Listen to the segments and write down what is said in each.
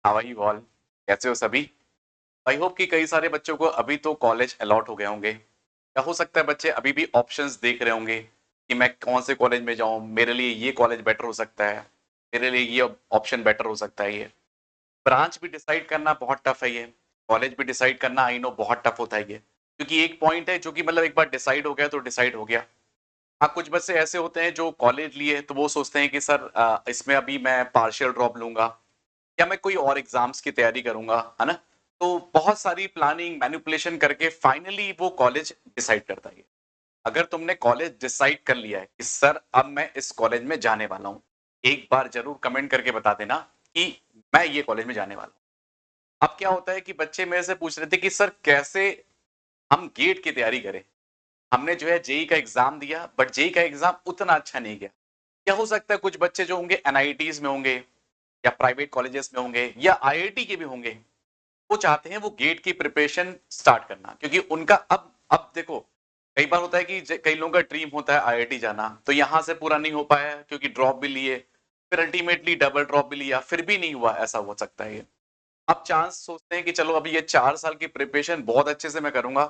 How are you all? कैसे हो सभी? आई होप कि कई सारे बच्चों को अभी तो कॉलेज अलॉट हो गए होंगे, या हो सकता है बच्चे अभी भी ऑप्शंस देख रहे होंगे कि मैं कौन से कॉलेज में जाऊं, मेरे लिए ये कॉलेज बेटर हो सकता है, मेरे लिए ये ऑप्शन बेटर हो सकता है। ये ब्रांच भी डिसाइड करना बहुत टफ है, ये कॉलेज भी डिसाइड करना आई नो बहुत टफ होता है ये, क्योंकि एक पॉइंट है जो कि मतलब एक बार डिसाइड हो गया तो डिसाइड हो गया। हाँ, कुछ बच्चे ऐसे होते हैं जो कॉलेज लिए तो वो सोचते हैं कि सर इसमें अभी मैं पार्शियल ड्रॉप लूंगा या मैं कोई और एग्जाम्स की तैयारी करूंगा, है ना? तो बहुत सारी प्लानिंग मैनिपुलेशन करके फाइनली वो कॉलेज डिसाइड करता है। अगर तुमने कॉलेज डिसाइड कर लिया है कि सर अब मैं इस कॉलेज में जाने वाला हूँ, एक बार जरूर कमेंट करके बता देना कि मैं ये कॉलेज में जाने वाला हूँ। अब क्या होता है कि बच्चे मेरे से पूछ रहे थे कि सर कैसे हम गेट की तैयारी करें। हमने जो है जेई का एग्जाम दिया, बट जेई का एग्जाम उतना अच्छा नहीं गया। क्या हो सकता है कुछ बच्चे जो होंगे एनआईटीज में होंगे या प्राइवेट कॉलेजेस में होंगे या आईआईटी के भी होंगे, वो चाहते हैं वो गेट की प्रिपरेशन स्टार्ट करना, क्योंकि उनका अब देखो, कई बार होता है कि कई लोगों का ड्रीम होता है आईआईटी जाना, तो यहां से पूरा नहीं हो पाया क्योंकि ड्रॉप भी लिए, फिर अल्टीमेटली डबल ड्रॉप भी लिया, फिर भी नहीं हुआ, ऐसा हो सकता है ये। अब चांस सोचते हैं कि चलो अभी ये 4 साल की प्रिपरेशन बहुत अच्छे से मैं करूंगा,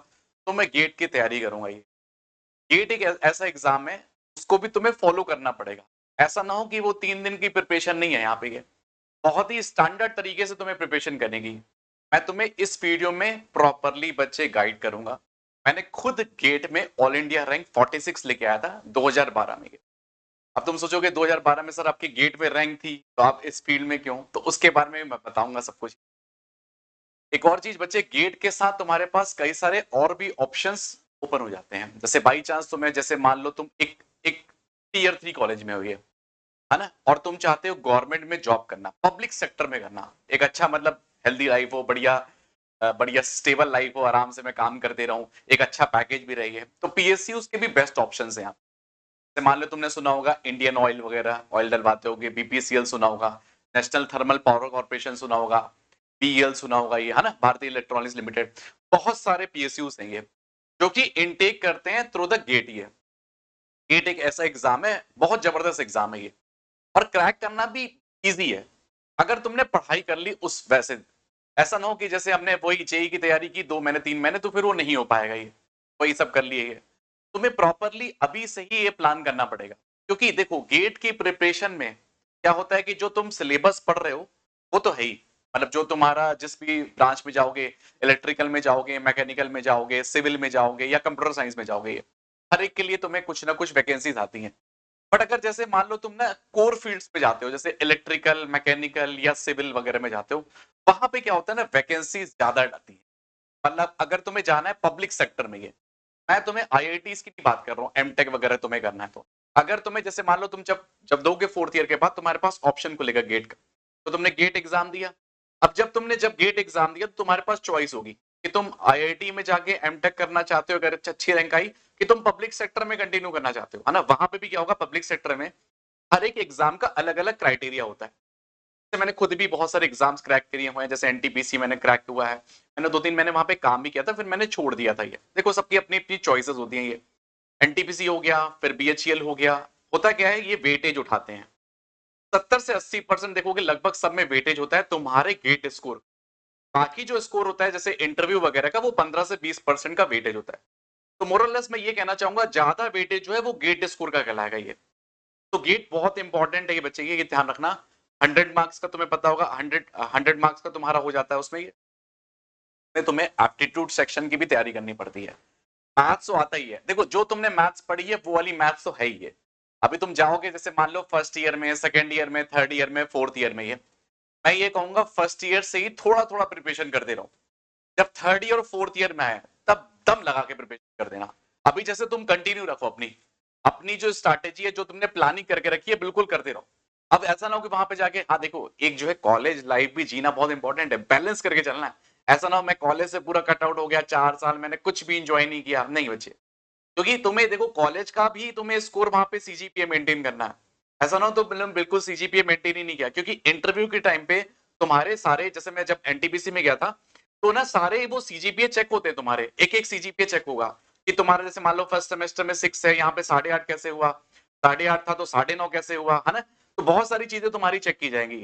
तो मैं गेट की तैयारी करूंगा। ये गेट एक ऐसा एग्जाम है, उसको भी तुम्हें फॉलो करना पड़ेगा। ऐसा ना हो कि वो 3 दिन की प्रिपरेशन नहीं है, यहाँ पे ये बहुत ही स्टैंडर्ड तरीके से तुम्हें प्रिपरेशन करने की। मैं तुम्हें इस वीडियो में प्रॉपरली बच्चे गाइड करूंगा। मैंने खुद गेट में ऑल इंडिया रैंक 46 लेके आया था 2012 में। अब तुम सोचोगे 2012 में सर आपकी गेट में रैंक थी तो आप इस फील्ड में क्यों, तो उसके बारे में मैं बताऊंगा सब कुछ। एक और चीज बच्चे, गेट के साथ तुम्हारे पास कई सारे और भी ऑप्शंस ओपन हो जाते हैं। जैसे बाई चांस तुम्हें, जैसे मान लो तुम एक एक टीयर 3 कॉलेज में हो, है ना, और तुम चाहते हो गवर्नमेंट में जॉब करना, पब्लिक सेक्टर में करना, एक अच्छा मतलब हेल्दी लाइफ हो, बढ़िया बढ़िया स्टेबल लाइफ हो, आराम से मैं काम करते रहूं, एक अच्छा पैकेज भी रही है, तो पीएसयू के भी बेस्ट ऑप्शन है यहाँ। जैसे मान लो तुमने सुना होगा इंडियन ऑयल वगैरह, ऑयल डलवाते होगे, बीपीसीएल सुना होगा, नेशनल थर्मल पावर कॉर्पोरेशन सुना होगा, बीईएल सुना होगा, ये है ना, भारतीय इलेक्ट्रॉनिक्स लिमिटेड। बहुत सारे पीएसयू हैं ये जो कि इनटेक करते हैं थ्रू द गेट। ये गेट एक ऐसा एग्जाम है, बहुत जबरदस्त एग्जाम है ये, और क्रैक करना भी इजी है अगर तुमने पढ़ाई कर ली उस वैसे। ऐसा ना हो कि जैसे हमने वही जेई की तैयारी की 2 महीने 3 महीने, तो फिर वो नहीं हो पाएगा ये, वही सब कर लिए ये। तुम्हें प्रॉपरली अभी से ही ये प्लान करना पड़ेगा, क्योंकि देखो गेट की प्रिपरेशन में क्या होता है कि जो तुम सिलेबस पढ़ रहे हो वो तो है ही, मतलब जो तुम्हारा जिस भी ब्रांच में जाओगे, इलेक्ट्रिकल में जाओगे, मैकेनिकल में जाओगे, सिविल में जाओगे या कंप्यूटर साइंस में जाओगे, ये हर एक के लिए तुम्हें कुछ ना कुछ वैकेंसीज आती हैं। बट अगर जैसे मान लो तुम ना कोर फील्ड्स पे जाते हो, जैसे इलेक्ट्रिकल, मैकेनिकल या सिविल वगैरह में जाते हो, वहां पे क्या होता है ना, वैकेंसी ज्यादा आती है। मतलब अगर तुम्हें जाना है पब्लिक सेक्टर में, ये मैं तुम्हें आईआईटीज की बात कर रहा हूँ, एमटेक वगैरह तुम्हें करना है, तो अगर तुम्हें जैसे मान लो तुम जब जब दोगे 4th ईयर के बाद तुम्हारे पास ऑप्शन खुलेगा गेट का, तो तुमने गेट एग्जाम दिया। अब जब गेट एग्जाम दिया तो तुम्हारे पास चॉइस होगी कि तुम आईआईटी में जाके एमटेक करना चाहते हो, अगर अच्छी रैंक आई, कि तुम पब्लिक सेक्टर में कंटिन्यू करना चाहते हो, है ना। वहां पे भी क्या होगा, पब्लिक सेक्टर में हर एक एग्जाम का अलग अलग क्राइटेरिया होता है। जैसे मैंने खुद भी बहुत सारे एग्जाम्स क्रैक किए हुए हैं, जैसे एनटीपीसी मैंने क्रैक हुआ है, मैंने 2-3 महीने वहां पे काम भी किया था, फिर मैंने छोड़ दिया था। ये देखो सबकी अपनी अपनी चॉइसेस होती हैं। ये एनटीपीसी हो गया, फिर बीएचईएल हो गया। होता क्या है, ये वेटेज उठाते हैं, 70 से 80% देखोगे लगभग सब में वेटेज होता है तुम्हारे गेट स्कोर। बाकी जो स्कोर होता है जैसे इंटरव्यू वगैरह का, वो 15 से 20% का वेटेज होता है। तो मोरलेस मैं ये कहना चाहूंगा, ज्यादा वेटेज जो है वो गेट स्कोर का कहलाएगा ये। तो गेट बहुत इंपॉर्टेंट है ये बच्चे, ये ध्यान रखना। 100 मार्क्स का तुम्हें पता होगा, 100 मार्क्स का तुम्हारा हो जाता है उसमें। ये तुम्हें एप्टीट्यूड सेक्शन की भी तैयारी करनी पड़ती है। मैथ्स तो आता ही है, देखो जो तुमने मैथ्स पढ़ी है वो वाली मैथ्स तो है ही है। अभी तुम जाओगे जैसे मान लो फर्स्ट ईयर में, सेकंड ईयर में, थर्ड ईयर में, फोर्थ ईयर में, ये मैं ये कहूंगा फर्स्ट ईयर से ही थोड़ा थोड़ा प्रिपरेशन करते रहो। जब थर्ड ईयर और फोर्थ ईयर में आए तब दम लगा के प्रिपरेशन कर देना। अभी जैसे तुम कंटिन्यू रखो अपनी अपनी जो स्ट्रैटेजी है, जो तुमने प्लानिंग करके रखी है, बिल्कुल करते रहो। अब ऐसा ना हो कि वहां पे जाके, हाँ देखो एक जो है कॉलेज लाइफ भी जीना बहुत इंपॉर्टेंट है, बैलेंस करके चलना है। ऐसा ना हो मैं कॉलेज से पूरा कट आउट हो गया, 4 साल मैंने कुछ भी इंजॉय नहीं किया, नहीं बच्चे। क्योंकि तुम्हें देखो कॉलेज का भी तुम्हें स्कोर वहां पे सीजीपीए मेंटेन करना है। ऐसा ना हो तो बिल्कुल सीजीपीए मेंटेन ही नहीं किया, क्योंकि इंटरव्यू के टाइम पे तुम्हारे सारे, जैसे मैं जब एनटीपीसी में गया था, तो ना सारे वो सीजीपीए चेक होते हैं, तुम्हारे एक एक सीजीपीए चेक होगा कि तुम्हारा जैसे मान लो फर्स्ट सेमेस्टर में 6 है, यहाँ पे 8.5 कैसे हुआ, 8.5 था तो 9.5 कैसे हुआ, है ना। तो बहुत सारी चीजें तुम्हारी चेक की जाएंगी।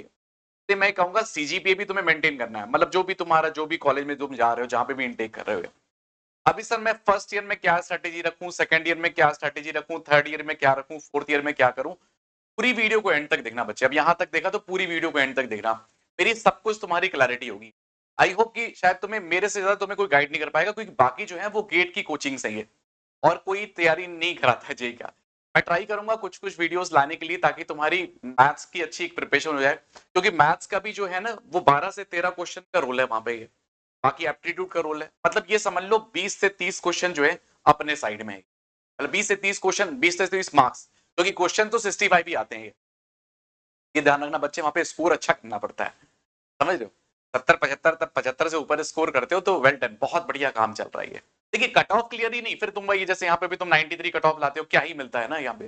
तो मैं कहूंगा सीजीपीए भी तुम्हें मेंटेन करना है, मतलब जो भी तुम्हारा जो भी कॉलेज में तुम जा रहे हो, जहां पे भी इनटेक कर रहे हो। अभी सर मैं फर्स्ट ईयर में क्या स्ट्रेटेजी रखूं, सेकंड ईयर में क्या स्ट्रेटेजी रखूं, थर्ड ईयर में क्या रखूं, फोर्थ ईयर में क्या करूं, पूरी वीडियो को एंड तक देखना बच्चे। अब यहां तक देखा तो पूरी वीडियो को एंड तक देखना, मेरी सब कुछ तुम्हारी क्लैरिटी होगी। आई होप कि शायद तुम्हें मेरे से ज्यादा तुम्हें कोई गाइड नहीं कर पाएगा, क्योंकि बाकी जो है वो गेट की कोचिंग सही है और कोई तैयारी नहीं कराता है जेई का। मैं ट्राई करूंगा कुछ कुछ वीडियोस लाने के लिए, ताकि तुम्हारी मैथ्स की अच्छी एक प्रिपरेशन हो जाए, क्योंकि मैथ्स का भी जो है ना वो 12 से 13 क्वेश्चन का रोल है वहां पे, बाकी एप्टीट्यूड का रोल है। मतलब ये समझ लो 20 से 30 क्वेश्चन जो है अपने साइड में है, मतलब 20 से 30 क्वेश्चन, 20 से 30 मार्क्स, क्योंकि क्वेश्चन तो 65 ही आते हैं। ये ध्यान रखना बच्चे, वहां पे स्कोर अच्छा करना पड़ता है, समझ रहे हो। 70 75 तब 75 से ऊपर स्कोर करते हो तो वेल डन, बहुत बढ़िया काम चल रहा है ये। देखिए कट ऑफ क्लियर ही नहीं, फिर तुम वही जैसे यहाँ पे भी तुम 93 कट ऑफ लाते हो, क्या ही मिलता है ना यहाँ पे।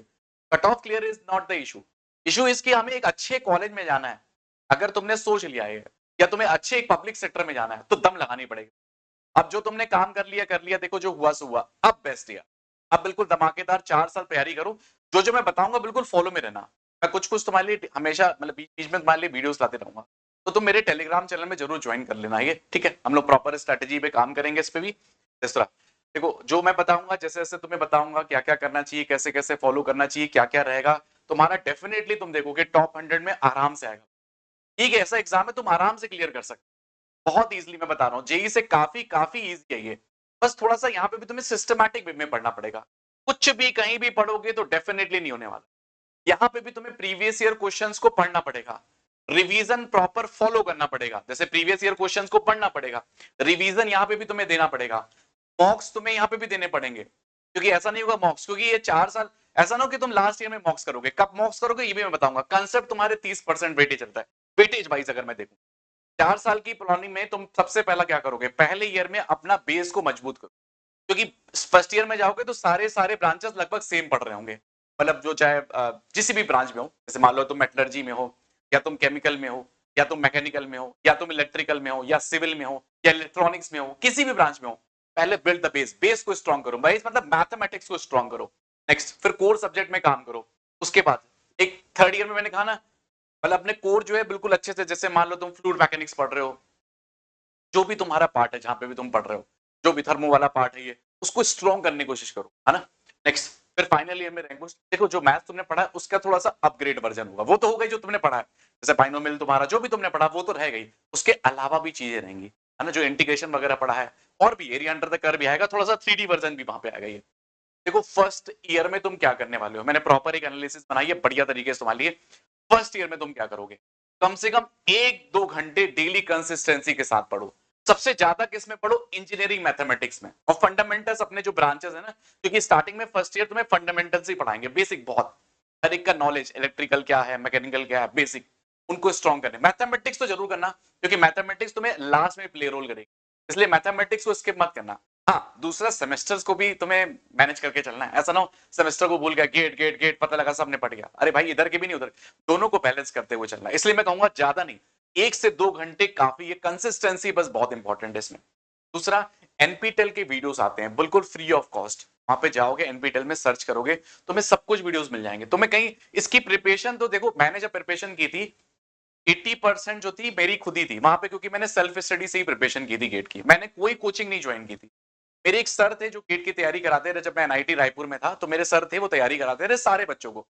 Cut off clear is not the issue, issue इसकी हमें एक अच्छे कॉलेज में जाना है। अगर तुमने सोच लिया है या तुम्हें अच्छे एक पब्लिक सेक्टर में जाना है तो दम लगानी पड़ेगी। अब जो तुमने काम कर लिया, देखो जो हुआ सो हुआ, अब बेस्ट ईयर, अब बिल्कुल धमाकेदार 4 साल तैयारी करो। जो जो मैं बताऊंगा बिल्कुल फॉलो में रहना। मैं कुछ कुछ तुम्हारे लिए हमेशा मतलब बीच बीच में तुम्हारे लिए वीडियोस लाते रहूंगा, तो तुम मेरे टेलीग्राम चैनल में जरूर ज्वाइन कर लेना ये, ठीक है। हम लोग प्रॉपर स्ट्रेटेजी पे काम करेंगे इस पे भी। इस तरह देखो जो मैं बताऊंगा, जैसे जैसे तुम्हें बताऊंगा क्या क्या करना चाहिए, कैसे कैसे फॉलो करना चाहिए, क्या क्या रहेगा, तुम्हारा डेफिनेटली तुम देखोगे टॉप 100 में आराम से आएगा। ठीक है, ऐसा एग्जाम है तुम आराम से क्लियर कर सकते, बहुत इजीली मैं बता रहा हूँ, जेई से काफी काफी इजी है ये। बस थोड़ा सा यहाँ पे भी तुम्हें सिस्टमैटिक वे में पढ़ना पड़ेगा, कुछ भी कहीं भी पढ़ोगे तो डेफिनेटली नहीं होने वाला। यहाँ पे भी तुम्हें प्रीवियस ईयर क्वेश्चंस को पढ़ना पड़ेगा, रिवीजन प्रॉपर फॉलो करना पड़ेगा, जैसे प्रीवियस ईयर क्वेश्चंस को पढ़ना पड़ेगा, रिवीजन यहाँ पे भी तुम्हें देना पड़ेगा, मॉक्स तुम्हें यहाँ पे भी देने पड़ेंगे, क्योंकि ऐसा नहीं होगा मॉक्स, क्योंकि ये 4 साल, ऐसा ना हो कि तुम लास्ट ईयर में मॉक्स करोगे, कब मॉक्स करोगे ये भी मैं बताऊंगा। कंसेप्ट तुम्हारे 30% वेटेज चलता है, वेटेज वाइज अगर मैं देखूं 4 साल की प्लानिंग में तुम सबसे पहला क्या करोगे, पहले ईयर में अपना बेस को मजबूत करो, क्योंकि फर्स्ट ईयर में जाओगे तो सारे सारे ब्रांचेस लगभग सेम पढ़ रहे होंगे, मतलब जो चाहे जिस भी ब्रांच में हो, जैसे मान लो तुम मेटलर्जी में हो, या तुम केमिकल में हो, या तुम मैकेनिकल में हो, या तुम इलेक्ट्रिकल में हो, या सिविल में हो, या इलेक्ट्रॉनिक्स में हो, किसी भी ब्रांच में हो, पहले बिल्ड द बेस, बेस को स्ट्रॉन्ग करो, बेस मतलब मैथमेटिक्स को स्ट्रॉन्ग करो। नेक्स्ट फिर कोर सब्जेक्ट में काम करो। उसके बाद एक थर्ड ईयर में मैंने कहा ना, मतलब अपने कोर जो है बिल्कुल अच्छे से, जैसे मान लो तुम फ्लूइड मैकेनिक्स पढ़ रहे हो, जो भी तुम्हारा पार्ट है जहां पे भी तुम पढ़ रहे हो, जो भी थर्मो वाला पार्ट है ये, उसको स्ट्रॉन्ग करने की कोशिश करो, है ना। नेक्स्ट फिर फाइनल ईयर में रैंक, देखो जो मैथ्स तुमने पढ़ा है उसका थोड़ा सा अपग्रेड वर्जन होगा, वो तो होगा ही जो तुमने पढ़ा है, जैसे बाइनोमियल तुम्हारा जो भी तुमने पढ़ा वो तो रहेगा ही, उसके अलावा भी चीजें रहेंगी, है ना, जो इंटीग्रेशन वगैरह पढ़ा है, और भी एरिया अंडर द कर्व भी आएगा, थोड़ा सा 3D वर्जन भी वहां पे आएगा ये। देखो फर्स्ट ईयर में तुम क्या करने वाले हो, मैंने प्रॉपर एक एनालिसिस बनाई है बढ़िया तरीके से तुम्हारे लिए। फर्स्ट ईयर में तुम क्या करोगे, कम से कम 1-2 घंटे डेली कंसिस्टेंसी के साथ पढ़ो। सबसे ज्यादा किस में पढ़ो, इंजीनियरिंग मैथमेटिक्स में, और फंडामेंटल्स अपने जो ब्रांचेस है ना, क्योंकि स्टार्टिंग में फर्स्ट ईयर तुम्हें फंडामेंटल्स ही पढ़ाएंगे, बेसिक बहुत, हर एक का नॉलेज, इलेक्ट्रिकल क्या है, मैकेनिकल क्या है, बेसिक, उनको स्ट्रॉन्ग करने। मैथमेटिक्स तो जरूर करना, क्योंकि मैथमेटिक्स तुम्हें लास्ट में प्ले रोल करेगी, इसलिए मैथमेटिक्स को स्किप मत करना। हाँ दूसरा सेमेस्टर्स को भी तुम्हें मैनेज करके चलना है, ऐसा ना हो सेमेस्टर को भूल गया, गेट गेट गेट पता लगा सबने पढ़ गया, अरे भाई इधर के भी नहीं उधर, दोनों को बैलेंस करते हुए चलना है। इसलिए मैं कहूंगा ज्यादा नहीं, 1 से 2 घंटे काफी है, कंसिस्टेंसी बस बहुत इंपॉर्टेंट है इसमें। दूसरा एनपीटेल के वीडियोस आते हैं बिल्कुल फ्री ऑफ कॉस्ट, वहां पे जाओगे एनपीटेल में सर्च करोगे तुम्हें सब कुछ वीडियोस मिल जाएंगे। तुम्हें कहीं इसकी प्रिपरेशन तो देखो, मैंने जब प्रिपरेशन की थी 80% जो थी मेरी खुद ही थी वहां पे, क्योंकि मैंने सेल्फ स्टडी से ही प्रिपरेशन की थी गेट की, मैंने कोई कोचिंग नहीं ज्वाइन की थी। मेरे एक सर थे जो गेट की तैयारी कराते थे, जब मैं एनआईटी रायपुर में था तो मेरे सर थे वो तैयारी कराते थे सारे बच्चों को,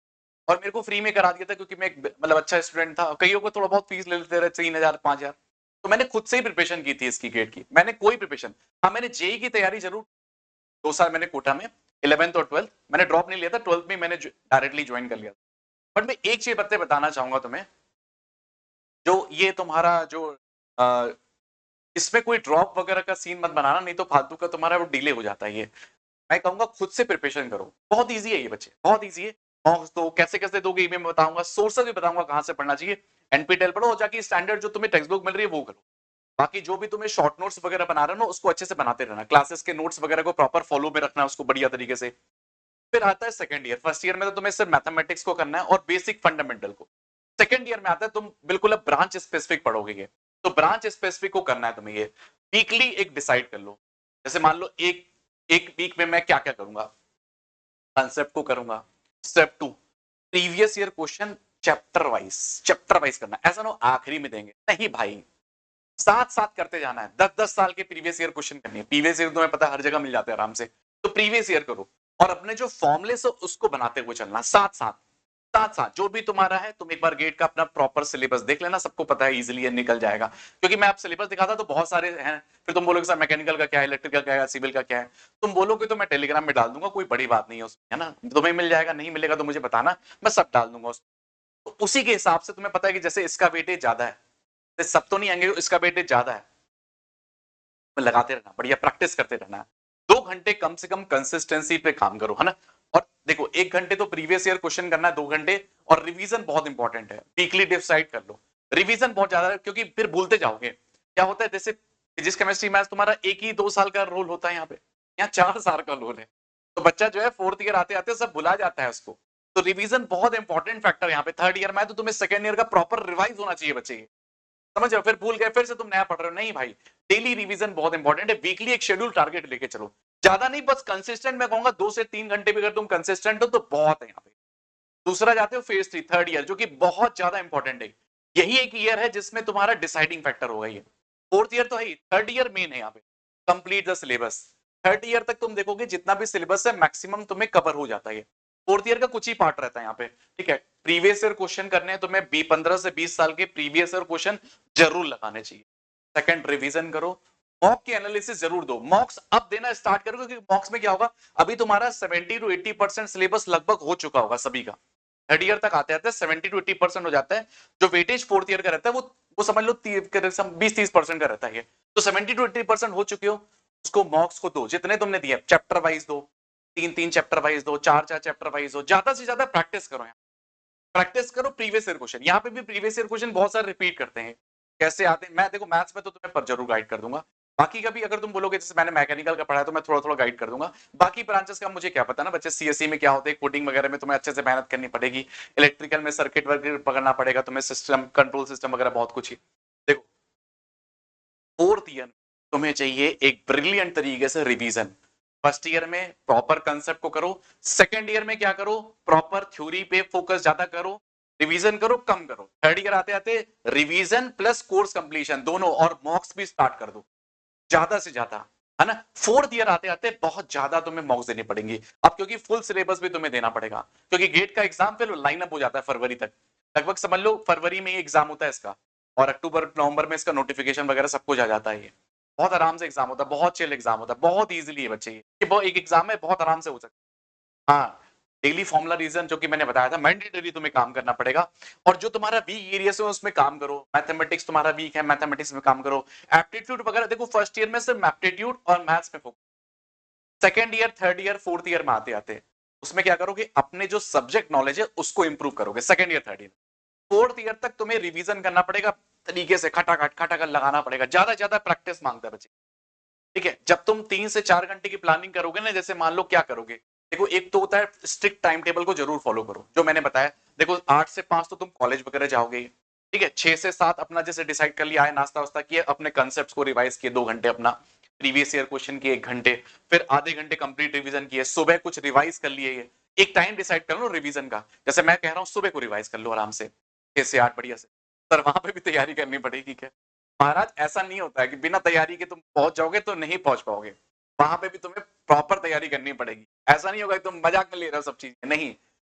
और मेरे को फ्री में करा दिया था, क्योंकि मैं मतलब अच्छा स्टूडेंट था, कईयों को थोड़ा बहुत फीस ले लेते रहे 3,000 5,000, तो मैंने खुद से ही प्रिपरेशन की थी इसकी गेट की, मैंने कोई प्रिपरेशन, हाँ मैंने जेई की तैयारी जरूर 2 साल मैंने कोटा में, 11th और 12th मैंने ड्रॉप नहीं लिया था, 12th में मैंने डायरेक्टली ज्वाइन कर लिया था। बट मैं एक चीज बताना चाहूंगा तुम्हें, जो ये तुम्हारा जो इसमें कोई ड्रॉप वगैरह का सीन मत बनाना, नहीं तो फालतू का तुम्हारा वो डिले हो जाता है ये। मैं कहूंगा खुद से प्रिपरेशन करो, बहुत इजी है ये बच्चे, बहुत इजी है। मॉक्स दो, कैसे कैसे दोगे ये मैं बताऊंगा, सोर्सेज भी बताऊंगा कहां से पढ़ना चाहिए। एनपीटेल पढ़ो, जाके स्टैंडर्ड जो तुम्हें टेक्स्ट बुक मिल रही है वो करो। बाकी जो भी तुम्हें शॉर्ट नोट्स वगैरह बना रहे हो ना उसको अच्छे से बनाते रहना, क्लासेस के नोट्स वगैरह को प्रॉपर फॉलो में रखना उसको बढ़िया तरीके से। फिर आता है सेकंड ईयर, फर्स्ट ईयर में तो तुम्हें सिर्फ मैथमेटिक्स को करना है और बेसिक फंडामेंटल को। सेकंड ईयर में आता है तुम बिल्कुल अब ब्रांच स्पेसिफिक पढ़ोगे ये, तो ब्रांच स्पेसिफिक को करना है तुम्हें ये। वीकली एक डिसाइड कर लो, जैसे मान लो एक एक वीक में मैं क्या क्या करूंगा, कंसेप्ट को करूंगा, step 2 previous year question chapter wise करना, ऐसा ना आखिरी में देंगे, नहीं भाई, साथ साथ करते जाना है। 10-10 साल के प्रीवियस ईयर क्वेश्चन करनी है। प्रीवियस ईयर तुम्हें पता है हर जगह मिल जाते हैं आराम से, तो प्रीवियस ईयर करो और अपने जो फॉर्मुलेस हो उसको बनाते हुए चलना साथ साथ जो भी तुम्हारा है। तुम एक बार गेट का अपना प्रॉपर सिलेबस देख लेना, सबको पता है, इजीली निकल जाएगा। क्योंकि मैं आप सिलेबस दिखाता तो बहुत सारे हैं, फिर तुम बोलोगे सर मैकेनिकल का क्या है, इलेक्ट्रिकल का क्या है, सिविल का क्या है। तुम बोलोगे तो मैं टेलीग्राम में डाल दूंगा, कोई बड़ी बात नहीं है उसमें, है ना। तुम्हें मिल जाएगा, नहीं मिलेगा तो मुझे बताना, मैं सब डाल दूंगा उसमें। तो उसी के हिसाब से तुम्हें पता है कि जैसे इसका वेटेज ज्यादा है, सब तो नहीं आएंगे, इसका वेटेज ज्यादा है, लगाते रहना, बढ़िया प्रैक्टिस करते रहना। 2 घंटे कम से कम कंसिस्टेंसी पे काम करो, है ना। और देखो 1 घंटे तो प्रीवियस ईयर क्वेश्चन करना है, 2 घंटे और रिवीजन बहुत इंपॉर्टेंट है। वीकली डिसाइड कर लो, रिवीजन बहुत ज्यादा है, क्योंकि फिर भूलते जाओगे। क्या होता है, जैसे फिजिक्स केमिस्ट्री मैथ्स तुम्हारा एक ही 2 साल का रोल होता है, यहाँ पे यहाँ 4 साल का रोल है। तो बच्चा जो है फोर्थ ईयर आते आते सब भुला जाता है उसको। तो रिवीजन बहुत इंपॉर्टेंट फैक्टर यहाँ पे। थर्ड ईयर में तो तुम्हें सेकंड ईयर का प्रॉपर रिवाइज होना चाहिए बच्चे, समझ रहे हो। फिर भूल गए, फिर से तुम नया पढ़ रहे हो, नहीं भाई। डेली रिवीजन बहुत इंपॉर्टेंट है। वीकली एक शेड्यूल टारगेट लेके चलो, ज्यादा नहीं, बस कंसिस्टेंट। मैं कहूंगा 2 से 3 घंटे भी अगर तुम कंसिस्टेंट हो तो बहुत है यहाँ पे। दूसरा जाते हो फेज 3, थर्ड ईयर, जो कि बहुत ज्यादा इंपॉर्टेंट है। यही एक ईयर है जिसमें तुम्हारा डिसाइडिंग फैक्टर होगा ये। फोर्थ ईयर तो है, थर्ड ईयर मेन है यहाँ पे। Complete the syllabus. Third year तक तुम देखोगे जितना भी सिलेबस है मैक्सिमम तुम्हें कवर हो जाता है। फोर्थ ईयर का कुछ ही पार्ट रहता है यहाँ पे, ठीक है। प्रीवियस ईयर क्वेश्चन करने हैं तुम्हें, 15 से 20 साल के प्रीवियस ईयर क्वेश्चन जरूर लगाने चाहिए। सेकंड, रिवीजन करो, मॉक की एनालिसिस जरूर दो। मॉक्स अब देना स्टार्ट करो, क्योंकि मॉक्स में क्या होगा, अभी तुम्हारा 70 to 80% सिलेबस लगभग हो चुका होगा सभी का। थर्ड ईयर तक आते आते 70 to 80% हो जाता है। जो वेटेज फोर्थ ईयर का रहता है वो समझ लो 20-30% का रहता है। तो 70 to 80% हो चुके हो, उसको मॉक्स को दो जितने तुमने दिए, चैप्टर वाइज दो, 3-3 चैप्टर वाइज दो, 4-4 चैप्टर वाइज दो, ज्यादा से ज्यादा प्रैक्टिस करो। प्रैक्टिस करो प्रीवियस ईयर क्वेश्चन। यहाँ पे भी प्रीवियस ईयर क्वेश्चन बहुत सारे रिपीट करते हैं, कैसे आते हैं। मैं देखो मैथ्स में तो तुम्हें पर जरूर गाइड कर दूंगा। बाकी का भी अगर तुम बोलोगे, जैसे मैंने मैकेनिकल का पढ़ा है तो मैं थोड़ा थोड़ा गाइड कर दूंगा। बाकी ब्रांचेस का मुझे क्या पता ना बच्चे, सीएससी में क्या होता है, कोडिंग वगैरह में तुम्हें अच्छे से मेहनत करनी पड़ेगी। इलेक्ट्रिकल में सर्किट वगैरह पकड़ना पड़ेगा तुम्हें, सिस्टम कंट्रोल सिस्टम वगैरह बहुत कुछ ही। देखो फोर्थ ईयर तुम्हें चाहिए एक ब्रिलियंट तरीके से रिवीजन। फर्स्ट ईयर में प्रॉपर कंसेप्ट को करो, सेकंड ईयर में क्या करो, प्रॉपर थ्योरी पे फोकस ज्यादा करो, रिवीजन करो कम करो। थर्ड ईयर आते आते रिवीजन प्लस कोर्स कंप्लीशन दोनों, और मॉक्स भी स्टार्ट कर दो ज्यादा से ज्यादा, है ना। फोर्थ ईयर आते आते बहुत ज्यादा तुम्हें मॉक्स देनी पड़ेंगी अब, क्योंकि फुल सिलेबस भी तुम्हें देना पड़ेगा। क्योंकि गेट का एग्जाम फिर लाइन अप हो जाता है फरवरी तक, लगभग समझ लो फरवरी में ही एग्जाम होता है इसका, और अक्टूबर नवंबर में इसका नोटिफिकेशन वगैरह सब कुछ आ जाता है। ये बहुत आराम से एग्जाम होता है, बहुत चिल एग्जाम होता है, बहुत इजीली है बच्चे। ये बहुत एक एग्जाम है, बहुत आराम से हो सकता है। हाँ, डेली फॉर्मुला रीजन जो कि मैंने बताया था, मैंडेटरी तुम्हें काम करना पड़ेगा। और जो तुम्हारा वीक एरिया है उसमें काम करो। मैथमेटिक्स तुम्हारा वीक है, मैथमेटिक्स में काम करो। एप्टीट्यूड वगैरह देखो फर्स्ट ईयर में सिर्फ एप्टीट्यूड और मैथ्स में focus. Second year, third year, fourth year में आते आते उसमें क्या करोगे, अपने जो सब्जेक्ट नॉलेज है उसको इंप्रूव करोगे second year, third year. Fourth year तक तुम्हें रिवीजन करना पड़ेगा तरीके से, खटाखट लगाना पड़ेगा, ज्यादा ज्यादा प्रैक्टिस मांगता है बच्चे। ठीक है, जब तुम 3 से 4 घंटे की प्लानिंग करोगे ना, जैसे मान लो क्या करोगे, देखो एक तो होता है स्ट्रिक्ट टाइम टेबल को जरूर फॉलो करो, जो मैंने बताया। देखो 8 से 5 तो तुम कॉलेज वगैरह जाओगे, ठीक है। 6 से 7 अपना जैसे डिसाइड कर लिया है, नाश्ता वास्ता किया, अपने कंसेप्ट को रिवाइज किए 2 घंटे, अपना प्रीवियस ईयर क्वेश्चन किए 1 घंटे, फिर आधे घंटे कंप्लीट रिवीजन किए, सुबह कुछ रिवाइज कर लिए। ये एक टाइम डिसाइड कर लो रिवीजन का, जैसे मैं कह रहा हूँ सुबह को रिवाइज कर लो आराम से 6 से 8 बढ़िया से। सर वहां पे भी तैयारी करनी पड़ेगी क्या? महाराज ऐसा नहीं होता है कि बिना तैयारी के तुम पहुंच जाओगे तो नहीं पहुंच पाओगे। वहां पे भी तुम्हें प्रॉपर तैयारी करनी पड़ेगी। ऐसा नहीं होगा कि तुम मजाक में ले रहे हो सब चीज, नहीं।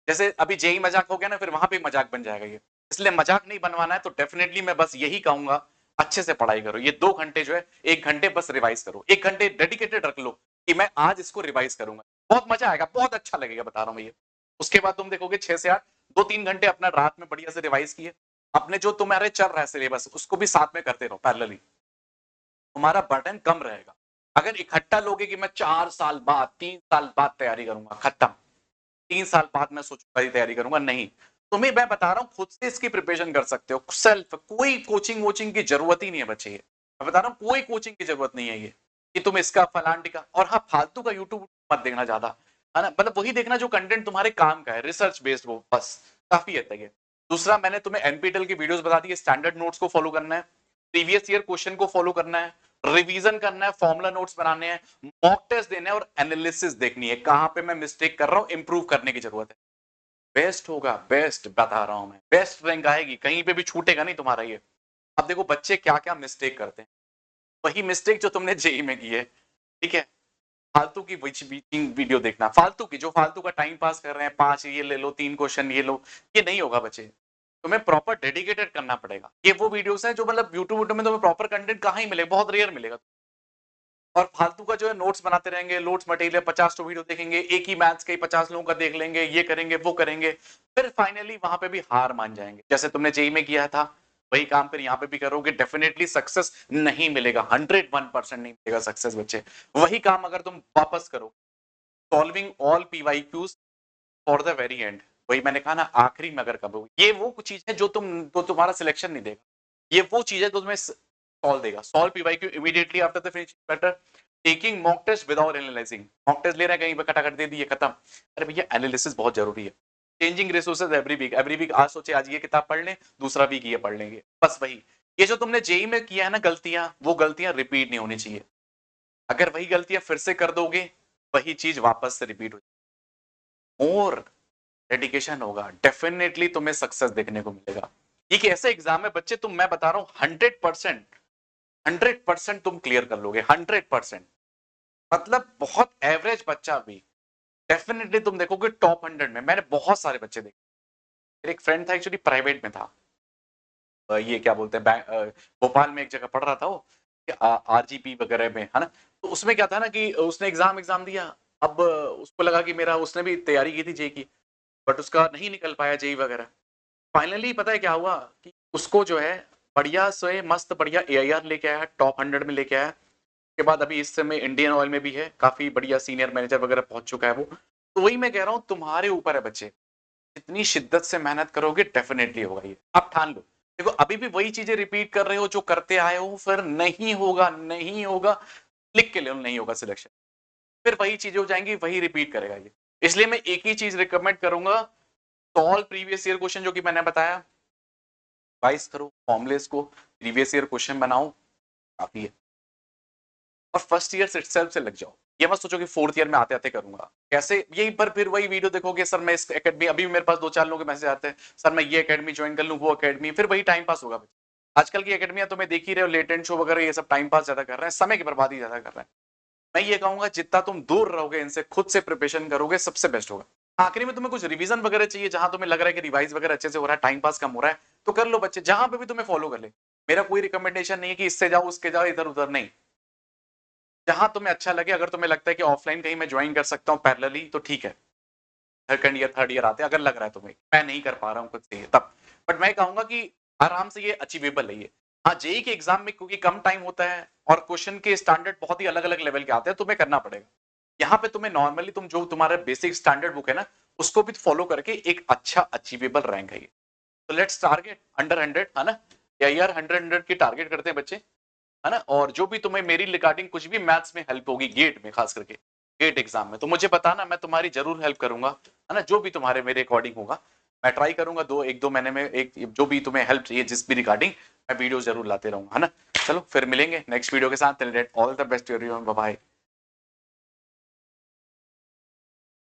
जैसे अभी जेई मजाक हो गया ना, फिर वहां पे मजाक बन जाएगा ये। इसलिए मजाक नहीं बनवाना है तो डेफिनेटली मैं बस यही कहूंगा, अच्छे से पढ़ाई करो। ये 2 घंटे जो है, 1 घंटे बस रिवाइज करो, 1 घंटे डेडिकेटेड रख लो कि मैं आज इसको रिवाइज करूंगा। बहुत मजा आएगा, बहुत अच्छा लगेगा, बता रहा हूँ मैं ये। उसके बाद तुम देखोगे 6 से 8, 2-3 घंटे अपना रात में बढ़िया से रिवाइज किए, अपने जो तुम्हारे चल रहा है सिलेबस उसको भी साथ में करते रहो पैरेलली, तुम्हारा बर्डन कम रहेगा। अगर इकट्ठा लोगे कि मैं 4 साल बाद, 3 साल बाद तैयारी करूंगा, खत्म, 3 साल बाद मैं सोचूंगा तैयारी करूंगा, नहीं। तुम्हें मैं बता रहा हूं खुद से इसकी प्रिपरेशन कर सकते हो सेल्फ, कोई कोचिंग वोचिंग की जरूरत ही नहीं है बच्चे। ये मैं बता रहा हूं, कोई कोचिंग की जरूरत नहीं है ये कि तुम इसका फलान टिका। और हाँ, फालतू का यूट्यूब मत देखना ज्यादा, है ना। मतलब वही देखना जो कंटेंट तुम्हारे काम का है, रिसर्च बेस्ड, वो बस काफी हद तक है। दूसरा, मैंने तुम्हें एनपीटेल की वीडियोस बता दी, स्टैंडर्ड नोट्स को फॉलो करना है, प्रीवियस ईयर क्वेश्चन को फॉलो करना है, रिवीजन करना है, फॉर्मुला नोट्स बनाने हैं, मॉक टेस्ट देना है, और एनालिसिस देखनी है कहां पे मैं मिस्टेक कर रहा हूं, इंप्रूव करने की जरूरत है। बेस्ट होगा, बेस्ट बता रहा हूं मैं, बेस्ट रैंक आएगी, कहीं पे भी छूटेगा नहीं तुम्हारा ये। अब देखो बच्चे क्या क्या मिस्टेक करते हैं, वही मिस्टेक जो तुमने जेई में की है, ठीक है। फालतू की वीडियो देखना, फालतू की, जो फालतू का टाइम पास कर रहे हैं, 5 ये ले लो, 3 क्वेश्चन ये लो, ये नहीं होगा बच्चे। तुम्हें प्रॉपर डेडिकेटेड करना पड़ेगा। ये वो वीडियोस हैं जो मतलब यूट्यूब में तुम्हें प्रॉपर कंटेंट कहाँ ही मिलेगा, बहुत रेयर मिलेगा। और फालतू का जो है नोट्स बनाते रहेंगे, नोट्स मटेरियल 50 वीडियो देखेंगे, एक ही मैथ्स के 50 लोगों का देख लेंगे, ये करेंगे वो करेंगे, फिर फाइनली वहां पे भी हार मान जाएंगे। जैसे तुमने जेई में किया था वही काम फिर यहाँ पे भी करोगे, डेफिनेटली सक्सेस नहीं मिलेगा, 101% नहीं मिलेगा सक्सेस बच्चे। वही काम अगर तुम वापस करो, solving all PYQs for the very and, वही मैंने कहा ना, आखिरी में अगर करो, ये वो कुछ चीज है जो तुम्हारा सिलेक्शन नहीं देगा, ये वो चीज है जो तुम्हें सॉल्व देगा। Solve PYQ immediately after the finish better, taking mock test without analysing, mock test ले रहे हैं कहीं पे खटाखट दे दिए खत्म। अरे भैया एनालिसिस बहुत जरूरी है। चेंजिंग रिसोर्सेज एवरी वीक आज सोचे आज ये किताब पढ़ लें, दूसरा वीक ये पढ़ लेंगे, बस वही। ये जो तुमने जेई में किया है ना गलतियां, वो गलतियां रिपीट नहीं होनी चाहिए। अगर वही गलतियां फिर से कर दोगे, वही चीज वापस से रिपीट हो जाएगी। और डेडिकेशन होगा, डेफिनेटली तुम्हें सक्सेस देखने को मिलेगा। ये कि ऐसे एग्जाम में बच्चे, तुम, मैं बता रहा हूं 100% तुम क्लियर कर लोगे, 100%। मतलब बहुत एवरेज बच्चा भी डेफिनेटली तुम देखोगे टॉप 100 में। मैंने बहुत सारे बच्चे देखे। मेरे एक फ्रेंड था, एक्चुअली प्राइवेट में था, ये क्या बोलते हैं, भोपाल में एक जगह पढ़ रहा था वो, आरजीपी वगैरह में, है ना। तो उसमें क्या था ना कि उसने एग्जाम दिया। अब उसको लगा कि मेरा, उसने भी तैयारी की थी जेई की, बट उसका नहीं निकल पाया जेई वगैरह। फाइनली पता है क्या हुआ कि उसको जो है बढ़िया से मस्त बढ़िया एआईआर लेके आया, टॉप 100 में लेके आया। के बाद अभी इस समय इंडियन ऑयल में भी है, काफी बढ़िया सीनियर मैनेजर वगैरह पहुंच चुका है वो। तो वही मैं कह रहा हूँ, तुम्हारे ऊपर है बच्चे, जितनी शिद्दत से मेहनत करोगे डेफिनेटली होगा ये, आप ठान लो। देखो अभी भी वही चीजें रिपीट कर रहे हो जो करते आए हो, फिर नहीं होगा, नहीं होगा, लिख के ले लो, नहीं होगा सिलेक्शन, फिर वही चीजें हो जाएंगी, वही रिपीट करेगा ये। इसलिए मैं एक ही चीज रिकमेंड करूंगा, सॉल्व प्रीवियस ईयर क्वेश्चन जो कि मैंने बताया, रिवाइज करो फॉर्मुलेस को, प्रीवियस ईयर क्वेश्चन बनाओ, काफी है। और फर्स्ट ईयर से इटसेल्फ से लग जाओ, ये मत सोचो कि फोर्थ ईयर में आते आते करूंगा कैसे, यही पर फिर वही वीडियो देखोगे, सर मैं इस एकेडमी, अभी मेरे पास 2-4 लोगों के मैसेज आते हैं, सर मैं ये एकेडमी ज्वाइन कर लूं, वो एकेडमी, फिर वही टाइम पास होगा। आजकल की एकेडमियां तुम्हें देख ही रहे हो, लेटेंट शो वगैरह, ये सब टाइम पास ज्यादा कर रहे हैं, समय की बर्बादी ज्यादा कर रहे हैं। मैं ये कहूंगा जितना तुम दूर रहोगे इनसे, खुद से प्रिपरेशन करोगे, सबसे बेस्ट होगा। आखिरी में तुम्हें कुछ रिवीजन वगैरह चाहिए, जहां तुम्हें लग रहा है कि रिवाइज वगैरह अच्छे से हो रहा है, टाइम पास कम हो रहा है, तो कर लो बच्चे, जहां पे भी तुम्हें फॉलो कर ले। मेरा कोई रिकमेंडेशन नहीं है कि इससे जाओ उसके जाओ, इधर उधर नहीं, जहां तुम्हें अच्छा लगे। अगर तुम्हें लगता है कि ऑफलाइन कहीं मैं ज्वाइन कर सकता हूँ पैरेलली, तो ठीक है, सेकंड ईयर थर्ड ईयर आते हैं, अगर लग रहा है तुम्हें मैं नहीं कर पा रहा हूँ खुद से ये, तब। बट मैं कहूंगा कि आराम से ये अचीवेबल है ये। हाँ, जेई के एग्जाम में क्योंकि कम टाइम होता है और क्वेश्चन के स्टैंडर्ड बहुत ही अलग अलग लेवल के आते हैं, तुम्हें करना पड़ेगा। यहाँ पे तुम्हें नॉर्मली, तुम जो तुम्हारा बेसिक स्टैंडर्ड बुक है ना, उसको भी फॉलो करके एक अच्छा अचीवेबल रैंक है ये। तो लेट्स टारगेट अंडर 100, है ना, या यार 100 की टारगेट करते हैं बच्चे, है ना। और जो भी तुम्हें मेरी रिगार्डिंग कुछ भी मैथ्स में हेल्प होगी, गेट में खास करके, गेट एग्जाम में, तो मुझे बताना, मैं तुम्हारी जरूर हेल्प करूंगा, है ना। जो भी तुम्हारे मेरे अकॉर्डिंग होगा, मैं ट्राई करूंगा, 1-2 महीने में एक, जो भी तुम्हें हेल्प चाहिए जिस भी रिगार्डिंग, मैं वीडियो जरूर लाते रहूंगा, है ना। चलो फिर मिलेंगे नेक्स्ट वीडियो के साथ, all the best, bye bye.